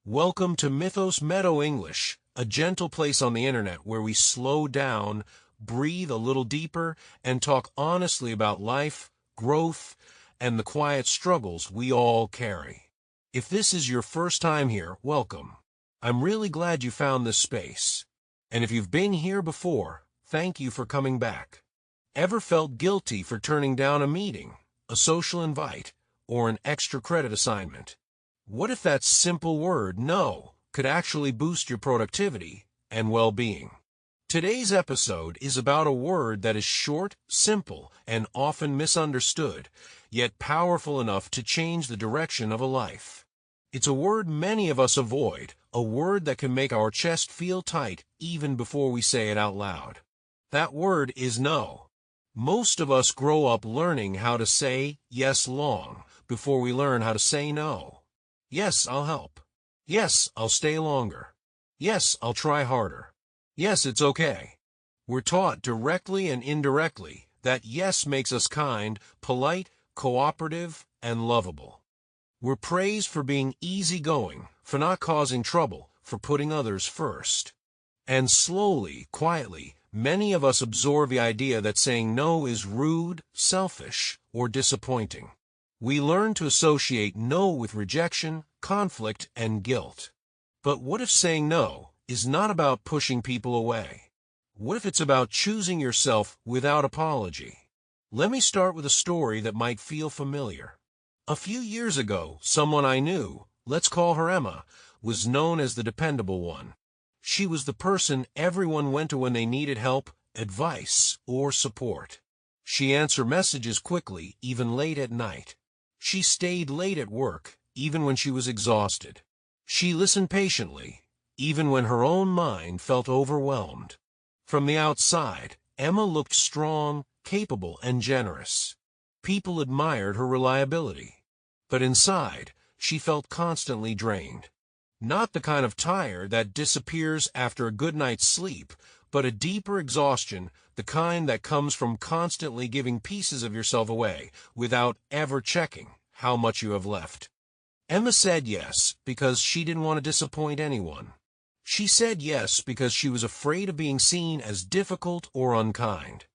Welcome to Mythos Meadow English, a gentle place on the internet where we slow down, breathe a little deeper, and talk honestly about life, growth, and the quiet struggles we all carry. If this is your first time here, welcome. I'm really glad you found this space. And if you've been here before, thank you for coming back. Ever felt guilty for turning down a meeting, a social invite, or an extra credit assignment? What if that simple word, no, could actually boost your productivity and well-being? Today's episode is about a word that is short, simple, and often misunderstood, yet powerful enough to change the direction of a life. It's a word many of us avoid, a word that can make our chest feel tight even before we say it out loud. That word is no. Most of us grow up learning how to say yes long before we learn how to say no. Yes, I'll help. Yes, I'll stay longer. Yes, I'll try harder. Yes, it's okay. We're taught directly and indirectly that yes makes us kind, polite, cooperative, and lovable. We're praised for being easygoing, for not causing trouble, for putting others first. And slowly, quietly, many of us absorb the idea that saying no is rude, selfish, or disappointing. We learn to associate no with rejection, conflict, and guilt. But what if saying no is not about pushing people away? What if it's about choosing yourself without apology? Let me start with a story that might feel familiar. A few years ago, someone I knew, let's call her Emma, was known as the dependable one. She was the person everyone went to when they needed help, advice, or support. She answered messages quickly, even late at night. She stayed late at work, even when she was exhausted. She listened patiently, even when her own mind felt overwhelmed. From the outside, Emma looked strong, capable, and generous. People admired her reliability. But inside, she felt constantly drained. Not the kind of tired that disappears after a good night's sleep, but a deeper exhaustion, the kind that comes from constantly giving pieces of yourself away without ever checking how much you have left. Emma said yes because she didn't want to disappoint anyone. She said yes because she was afraid of being seen as difficult or unkind.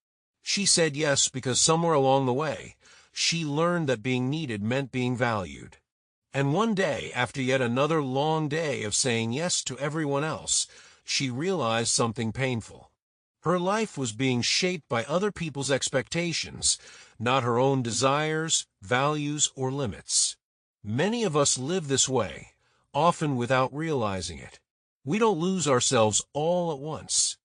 She said yes because somewhere along the way, she learned that being needed meant being valued. And one day, after yet another long day of saying yes to everyone else, she realized something painful. Her life was being shaped by other people's expectations, not her own desires, values, or limits. Many of us live this way, often without realizing it. We don't lose ourselves all at once.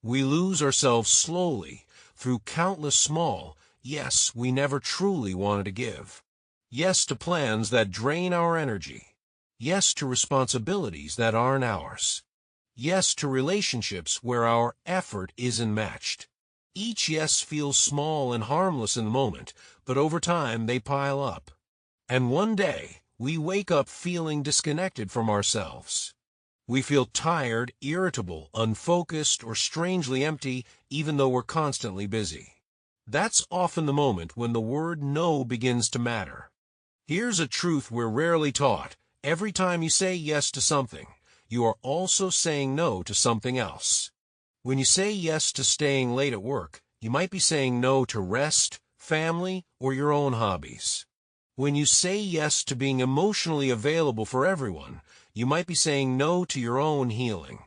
We lose ourselves slowly through countless small yes we never truly wanted to give. Yes to plans that drain our energy. Yes to responsibilities that aren't ours. Yes to relationships where our effort isn't matched. Each yes feels small and harmless in the moment, but over time they pile up. And one day, we wake up feeling disconnected from ourselves. We feel tired, irritable, unfocused, or strangely empty, even though we're constantly busy. That's often the moment when the word no begins to matter. Here's a truth we're rarely taught. Every time you say yes to something, you are also saying no to something else. When you say yes to staying late at work, you might be saying no to rest, family, or your own hobbies. When you say yes to being emotionally available for everyone, you might be saying no to your own healing.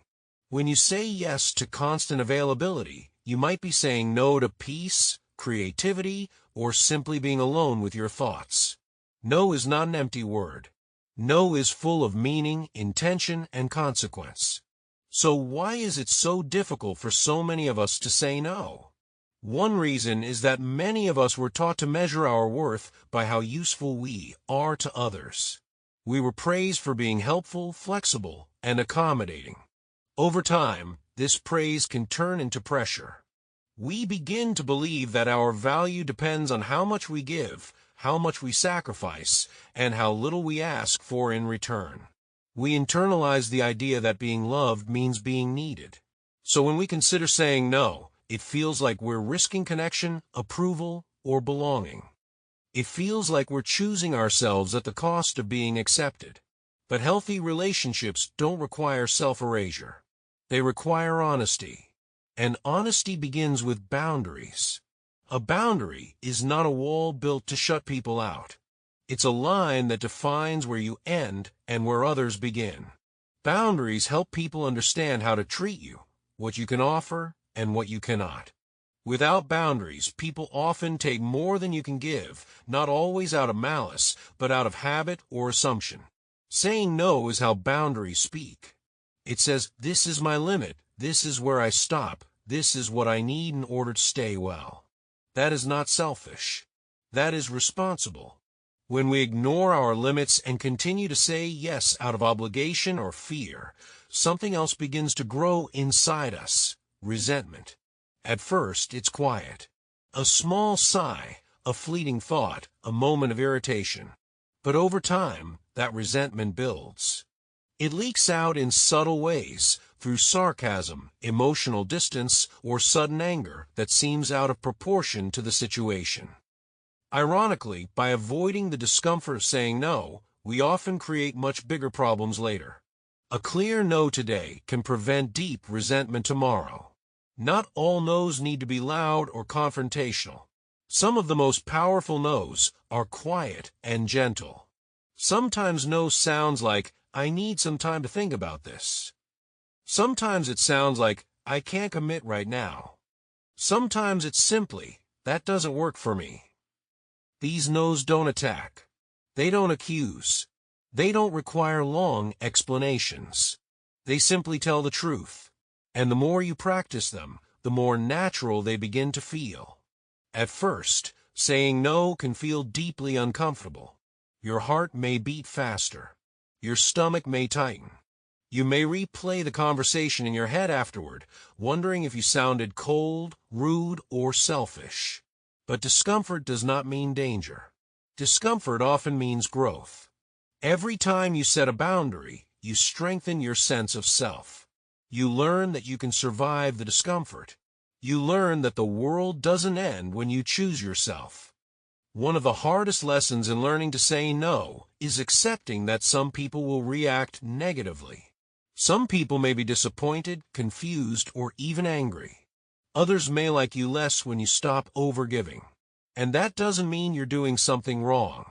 When you say yes to constant availability, you might be saying no to peace, creativity, or simply being alone with your thoughts. No is not an empty word. No is full of meaning, intention, and consequence. So why is it so difficult for so many of us to say no? One reason is that many of us were taught to measure our worth by how useful we are to others. We were praised for being helpful, flexible, and accommodating. Over time, this praise can turn into pressure. We begin to believe that our value depends on how much we give, how much we sacrifice, and how little we ask for in return. We internalize the idea that being loved means being needed. So when we consider saying no, it feels like we're risking connection, approval, or belonging. It feels like we're choosing ourselves at the cost of being accepted. But healthy relationships don't require self-erasure. They require honesty. And honesty begins with boundaries. A boundary is not a wall built to shut people out. It's a line that defines where you end and where others begin. Boundaries help people understand how to treat you, what you can offer, and what you cannot. Without boundaries, people often take more than you can give, not always out of malice, but out of habit or assumption. Saying no is how boundaries speak. It says, this is my limit, this is where I stop, this is what I need in order to stay well. That is not selfish. That is responsible. When we ignore our limits and continue to say yes out of obligation or fear, something else begins to grow inside us, resentment. At first, it's quiet. A small sigh, a fleeting thought, a moment of irritation. But over time, that resentment builds. It leaks out in subtle ways, through sarcasm, emotional distance, or sudden anger that seems out of proportion to the situation. Ironically, by avoiding the discomfort of saying no, we often create much bigger problems later. A clear no today can prevent deep resentment tomorrow. Not all no's need to be loud or confrontational. Some of the most powerful no's are quiet and gentle. Sometimes no sounds like, I need some time to think about this. Sometimes it sounds like, I can't commit right now. Sometimes it's simply, that doesn't work for me. These no's don't attack. They don't accuse. They don't require long explanations. They simply tell the truth. And the more you practice them, the more natural they begin to feel. At first, saying no can feel deeply uncomfortable. Your heart may beat faster. Your stomach may tighten. You may replay the conversation in your head afterward, wondering if you sounded cold, rude, or selfish. But discomfort does not mean danger. Discomfort often means growth. Every time you set a boundary, you strengthen your sense of self. You learn that you can survive the discomfort. You learn that the world doesn't end when you choose yourself. One of the hardest lessons in learning to say no is accepting that some people will react negatively. Some people may be disappointed, confused, or even angry. Others may like you less when you stop overgiving. And that doesn't mean you're doing something wrong.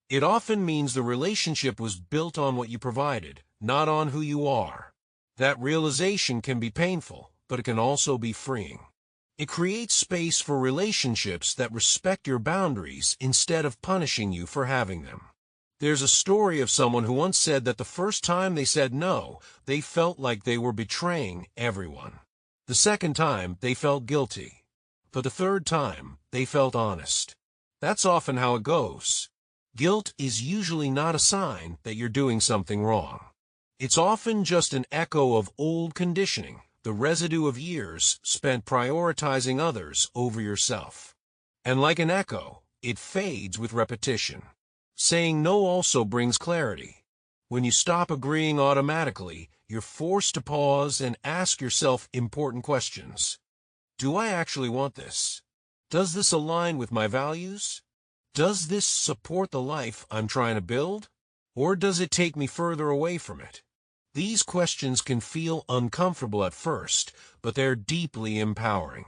It often means the relationship was built on what you provided, not on who you are. That realization can be painful, but it can also be freeing. It creates space for relationships that respect your boundaries instead of punishing you for having them. There's a story of someone who once said that the first time they said no, they felt like they were betraying everyone. The second time, they felt guilty. But the third time, they felt honest. That's often how it goes. Guilt is usually not a sign that you're doing something wrong. It's often just an echo of old conditioning, the residue of years spent prioritizing others over yourself. And like an echo, it fades with repetition. Saying no also brings clarity. When you stop agreeing automatically, you're forced to pause and ask yourself important questions. Do I actually want this? Does this align with my values? Does this support the life I'm trying to build? Or does it take me further away from it? These questions can feel uncomfortable at first, but they're deeply empowering.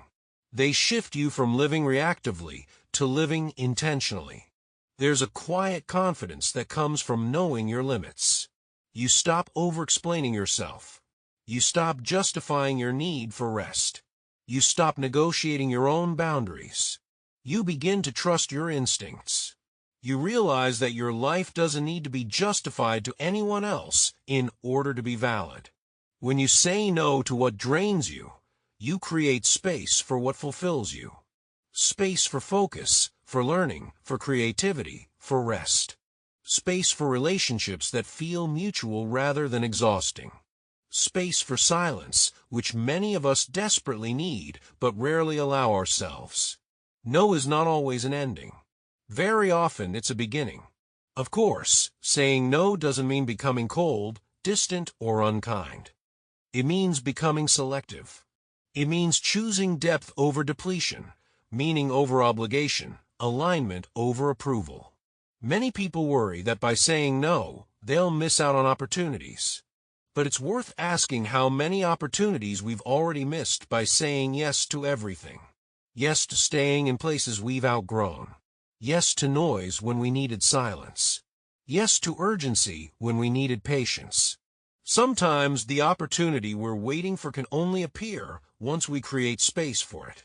They shift you from living reactively to living intentionally. There's a quiet confidence that comes from knowing your limits. You stop over-explaining yourself. You stop justifying your need for rest. You stop negotiating your own boundaries. You begin to trust your instincts. You realize that your life doesn't need to be justified to anyone else in order to be valid. When you say no to what drains you, you create space for what fulfills you. Space for focus, for learning, for creativity, for rest. Space for relationships that feel mutual rather than exhausting. Space for silence, which many of us desperately need but rarely allow ourselves. No is not always an ending. Very often it's a beginning. Of course, saying no doesn't mean becoming cold, distant, or unkind. It means becoming selective. It means choosing depth over depletion, meaning over obligation, alignment over approval. Many people worry that by saying no, they'll miss out on opportunities. But it's worth asking how many opportunities we've already missed by saying yes to everything. Yes to staying in places we've outgrown. Yes to noise when we needed silence. Yes to urgency when we needed patience. Sometimes the opportunity we're waiting for can only appear once we create space for it.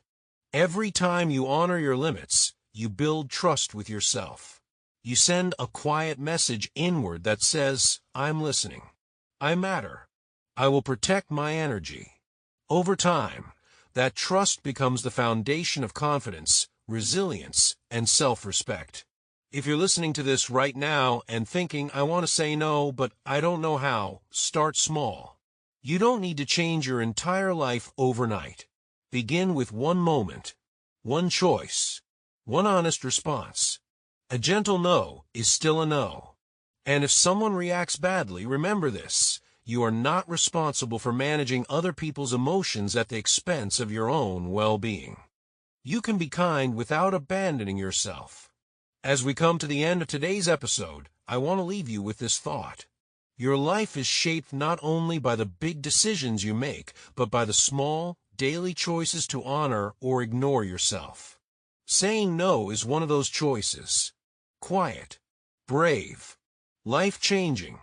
Every time you honor your limits, you build trust with yourself. You send a quiet message inward that says, I'm listening. I matter. I will protect my energy. Over time, that trust becomes the foundation of confidence, resilience, and self-respect. If you're listening to this right now and thinking, I want to say no, but I don't know how, start small. You don't need to change your entire life overnight. Begin with one moment, one choice, one honest response. A gentle no is still a no. And if someone reacts badly, remember this. You are not responsible for managing other people's emotions at the expense of your own well-being. You can be kind without abandoning yourself. As we come to the end of today's episode, I want to leave you with this thought. Your life is shaped not only by the big decisions you make, but by the small, daily choices to honor or ignore yourself. Saying no is one of those choices. Quiet, brave, life-changing.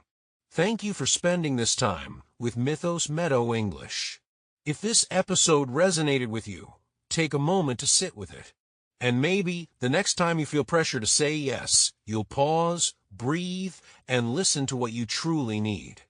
Thank you for spending this time with Mythos Meadow English. If this episode resonated with you, take a moment to sit with it. And maybe the next time you feel pressure to say yes, you'll pause, breathe, and listen to what you truly need.